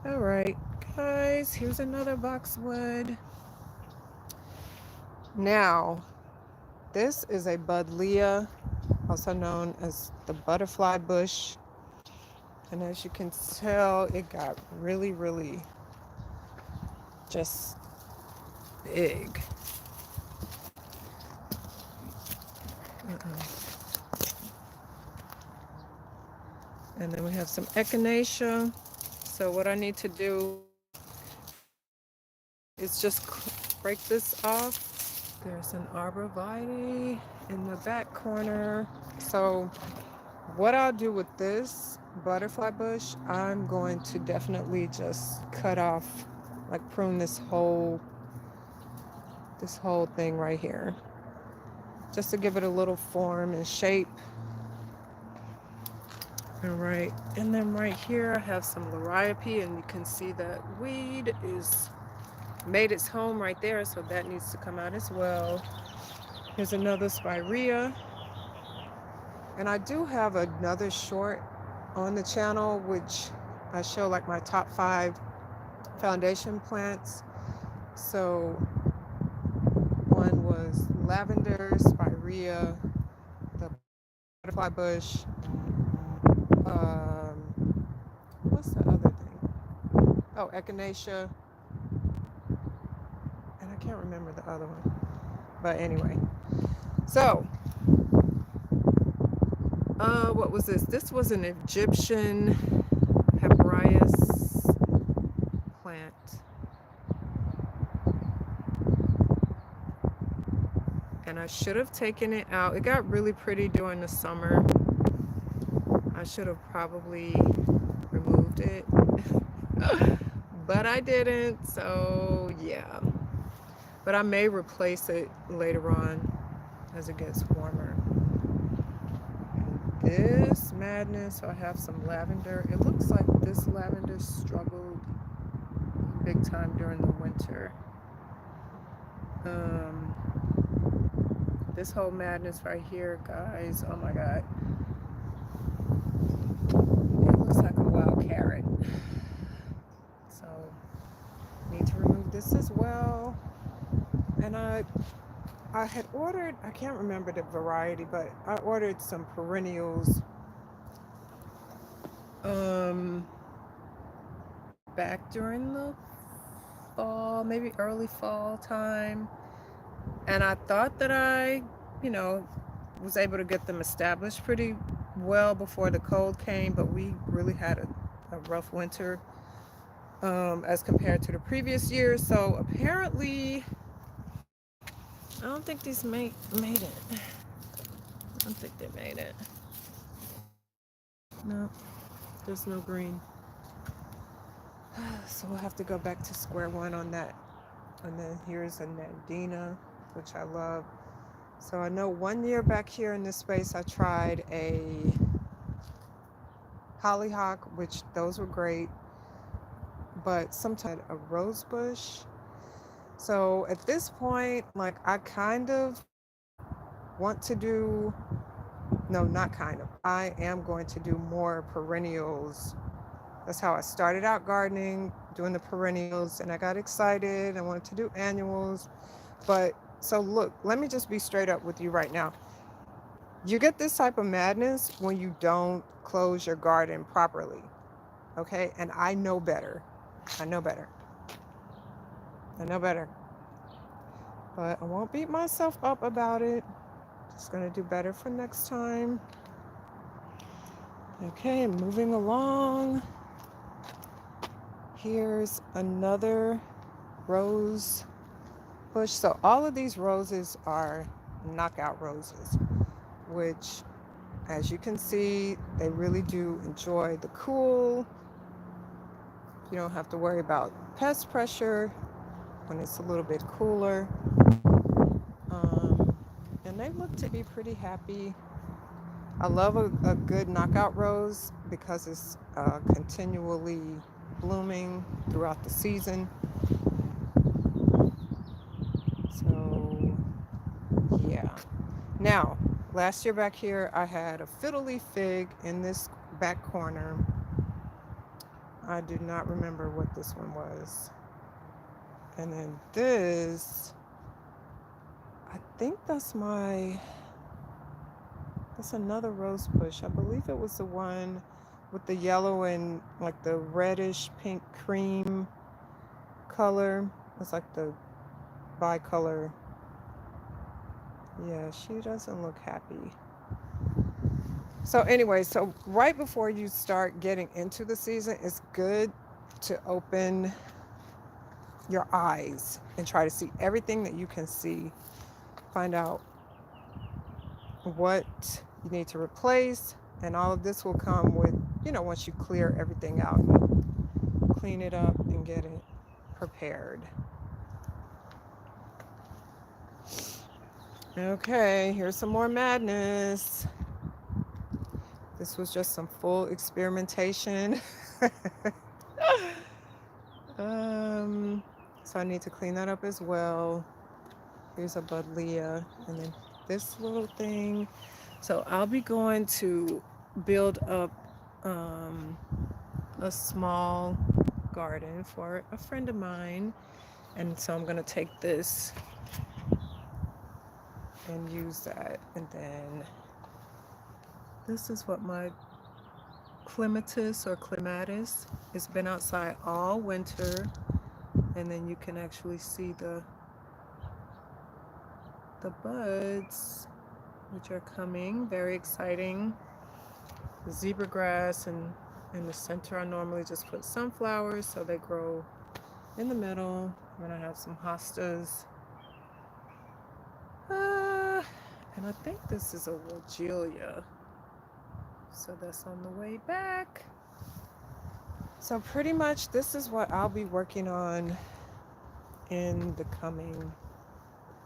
All right, guys, here's another boxwood. Now, this is a buddleia, also known as the butterfly bush. And as you can tell, it got really, really just big. And then we have some echinacea. So what I need to do is just break this off. There's an arborvitae in the back corner. So what I'll do with this butterfly bush, I'm going to definitely just cut off, like prune this whole thing right here, just to give it a little form and shape. All right, and then right here I have some liriope, and you can see that weed is made its home right there, so that needs to come out as well. Here's another spirea, and I do have another short on the channel which I show like my top 5 foundation plants. So one was lavender, spirea, the butterfly bush, what's the other thing? Oh, echinacea, and I can't remember the other one. But anyway, so what was this? This was an Egyptian papyrus plant, and I should have taken it out. It got really pretty during the summer. I should have probably removed it, but I didn't. So yeah, but I may replace it later on as it gets warmer. This madness, so I have some lavender. It looks like this lavender struggled big time during the winter. Um, this whole madness right here, guys, oh my God. It looks like a wild carrot. So, need to remove this as well. And I had ordered, I can't remember the variety, but I ordered some perennials um back during the fall, maybe early fall time. And I thought that you know, was able to get them established pretty well before the cold came, but we really had a rough winter as compared to the previous year. So apparently, I don't think these made it. I don't think they made it. No, there's no green. So we'll have to go back to square one on that. And then here's a Nandina, which I love. So I know one year back here in this space, I tried a hollyhock, which those were great, but sometimes a rose bush. So at this point, like I kind of want to do, no, not kind of, I am going to do more perennials. That's how I started out gardening, doing the perennials, and I got excited. I wanted to do annuals. But so look, let me just be straight up with you right now. You get this type of madness when you don't close your garden properly. Okay? And I know better. I know better. I know better. But I won't beat myself up about it. Just gonna do better for next time. Okay, moving along. Here's another rose bush. So all of these roses are knockout roses, which as you can see, they really do enjoy the cool. You don't have to worry about pest pressure when it's a little bit cooler. Um, and they look to be pretty happy. I love a good knockout rose because it's continually blooming throughout the season. So, yeah. Now, last year back here, I had a fiddle leaf fig in this back corner. I do not remember what this one was. And then this, I think that's another rose bush. I believe it was the one with the yellow and like the reddish pink cream color. It's like the bicolor. Yeah, she doesn't look happy. So anyway, so right before you start getting into the season, it's good to open your eyes and try to see everything that you can see. Find out what you need to replace, and all of this will come with, once you clear everything out, clean it up and get it prepared. Okay, here's some more madness. This was just some full experimentation. So I need to clean that up as well. Here's a Buddleia, and then this little thing. So I'll be going to build up a small garden for a friend of mine. And so I'm going to take this and use that. And then this is what my clematis or clematis. It's been outside all winter. And then you can actually see the buds, which are coming. Very exciting. The zebra grass, and in the center I normally just put sunflowers so they grow in the middle. I'm gonna have some hostas. And I think this is a Logelia. So that's on the way back. So pretty much this is what I'll be working on in the coming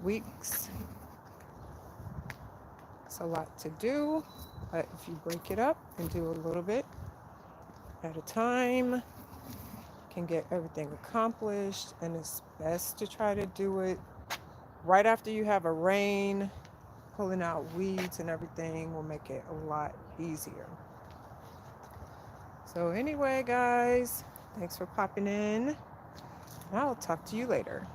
weeks. It's a lot to do, but if you break it up and do a little bit at a time, you can get everything accomplished. And it's best to try to do it right after you have a rain. Pulling out weeds and everything will make it a lot easier. So anyway, guys, thanks for popping in, and I'll talk to you later.